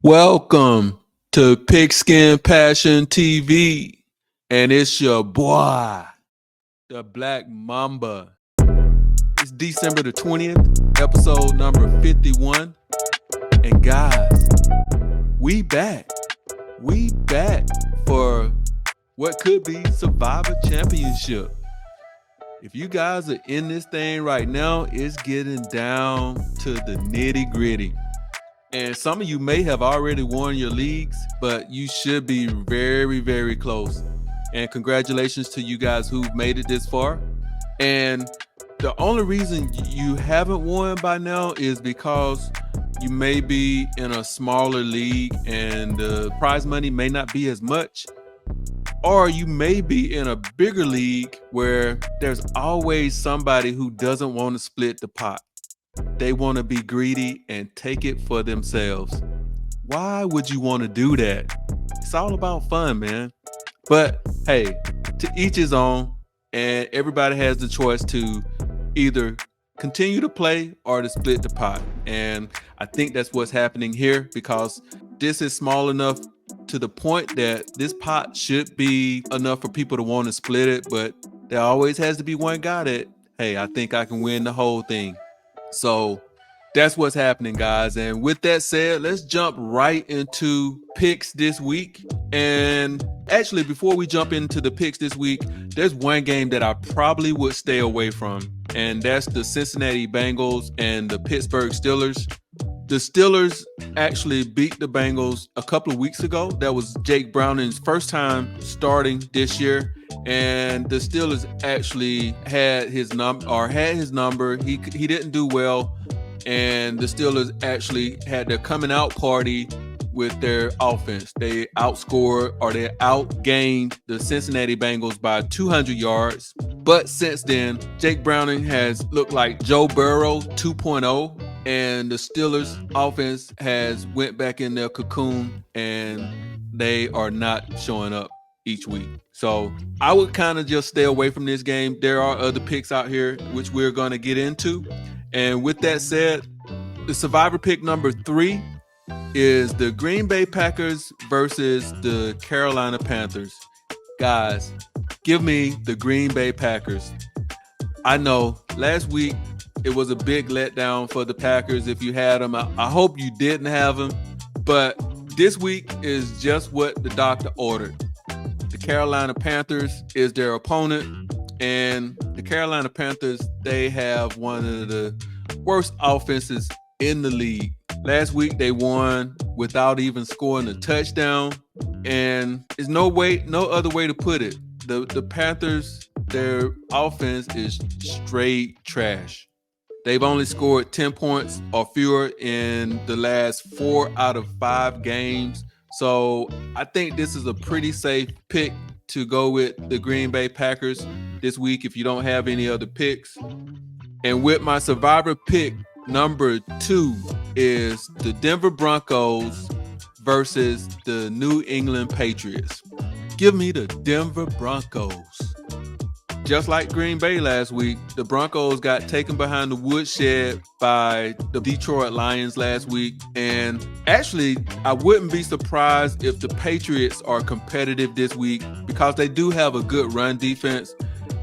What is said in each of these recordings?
Welcome to Pigskin Passion TV, and it's your boy, the Black Mamba. It's December the 20th, episode number 51, and guys, we back. We back for what could be Survivor Championship. If you guys are in this thing right now, it's getting down to the nitty gritty. And some of you may have already won your leagues, but you should be very, very close. And congratulations to you guys who've made it this far. And the only reason you haven't won by now is because you may be in a smaller league and the prize money may not be as much. Or you may be in a bigger league where there's always somebody who doesn't want to split the pot. They want to be greedy and take it for themselves. Why would you want to do that? It's all about fun, man. But hey, to each his own, and everybody has the choice to either continue to play or to split the pot. And I think that's what's happening here because this is small enough to the point that this pot should be enough for people to want to split it, but there always has to be one guy that, hey, I think I can win the whole thing. So that's what's happening, guys. And with that said, let's jump right into picks this week. And actually, before we jump into the picks this week, there's one game that I probably would stay away from, and that's the Cincinnati Bengals and the Pittsburgh Steelers. The Steelers actually beat the Bengals a couple of weeks ago. That was Jake Browning's first time starting this year. And the Steelers actually had his number. He didn't do well. And the Steelers actually had their coming out party with their offense. They outgained the Cincinnati Bengals by 200 yards. But since then, Jake Browning has looked like Joe Burrow 2.0. And the Steelers offense has went back in their cocoon and they are not showing up each week. So I would kind of just stay away from this game. There are other picks out here, which we're going to get into. And with that said, the Survivor pick number 3 is the Green Bay Packers versus the Carolina Panthers. Guys, give me the Green Bay Packers. I know last week it was a big letdown for the Packers if you had them. I hope you didn't have them. But this week is just what the doctor ordered. The Carolina Panthers is their opponent. And the Carolina Panthers, they have one of the worst offenses in the league. Last week, they won without even scoring a touchdown. And there's no other way to put it. The Panthers, their offense is straight trash. They've only scored 10 points or fewer in the last 4 out of 5 games. So I think this is a pretty safe pick to go with the Green Bay Packers this week if you don't have any other picks. And with my Survivor pick number 2 is the Denver Broncos versus the New England Patriots. Give me the Denver Broncos. Just like Green Bay last week, the Broncos got taken behind the woodshed by the Detroit Lions last week. And actually, I wouldn't be surprised if the Patriots are competitive this week because they do have a good run defense.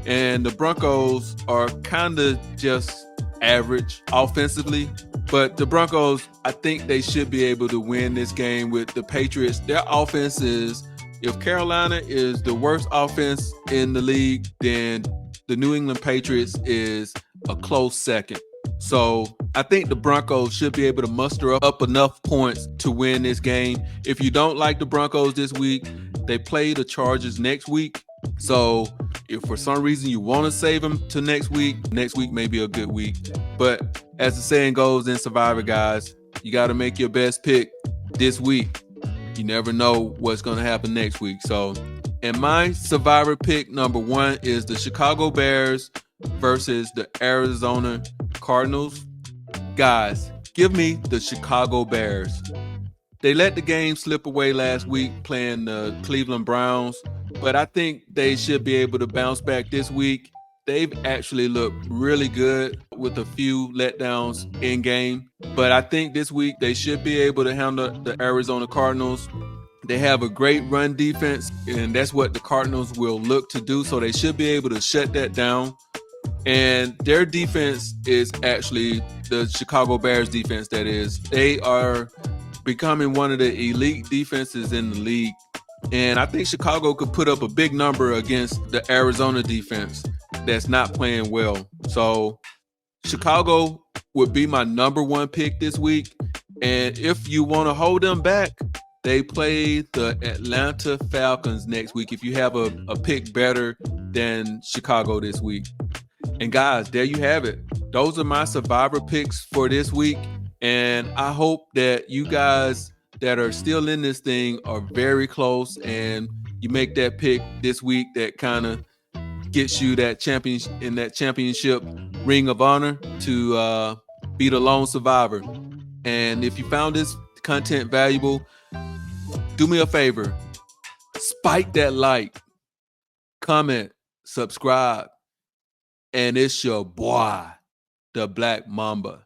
And the Broncos are kind of just average offensively. But the Broncos, I think they should be able to win this game with the Patriots. Their offense is... If Carolina is the worst offense in the league, then the New England Patriots is a close second. So I think the Broncos should be able to muster up enough points to win this game. If you don't like the Broncos this week, they play the Chargers next week. So if for some reason you want to save them to next week may be a good week. But as the saying goes in Survivor, guys, you got to make your best pick this week. You never know what's going to happen next week. So, and my Survivor pick number 1 is the Chicago Bears versus the Arizona Cardinals. Guys, give me the Chicago Bears. They let the game slip away last week playing the Cleveland Browns, but I think they should be able to bounce back this week. they've actually looked really good with a few letdowns in game. But I think this week they should be able to handle the Arizona Cardinals. They have a great run defense, and that's what the Cardinals will look to do. So they should be able to shut that down. And their defense is actually the Chicago Bears defense, that is. They are becoming one of the elite defenses in the league. And I think Chicago could put up a big number against the Arizona defense that's not playing well. So Chicago would be my number one pick this week. And if you want to hold them back, they play the Atlanta Falcons next week if you have a pick better than Chicago this week. And guys, there you have it. Those are my survivor picks for this week. And I hope that you guys that are still in this thing are very close and you make that pick this week that kind of gets you that championship ring of honor to be the lone survivor. And if you found this content valuable, do me a favor, spike that like, comment, subscribe, and it's your boy, the Black Mamba.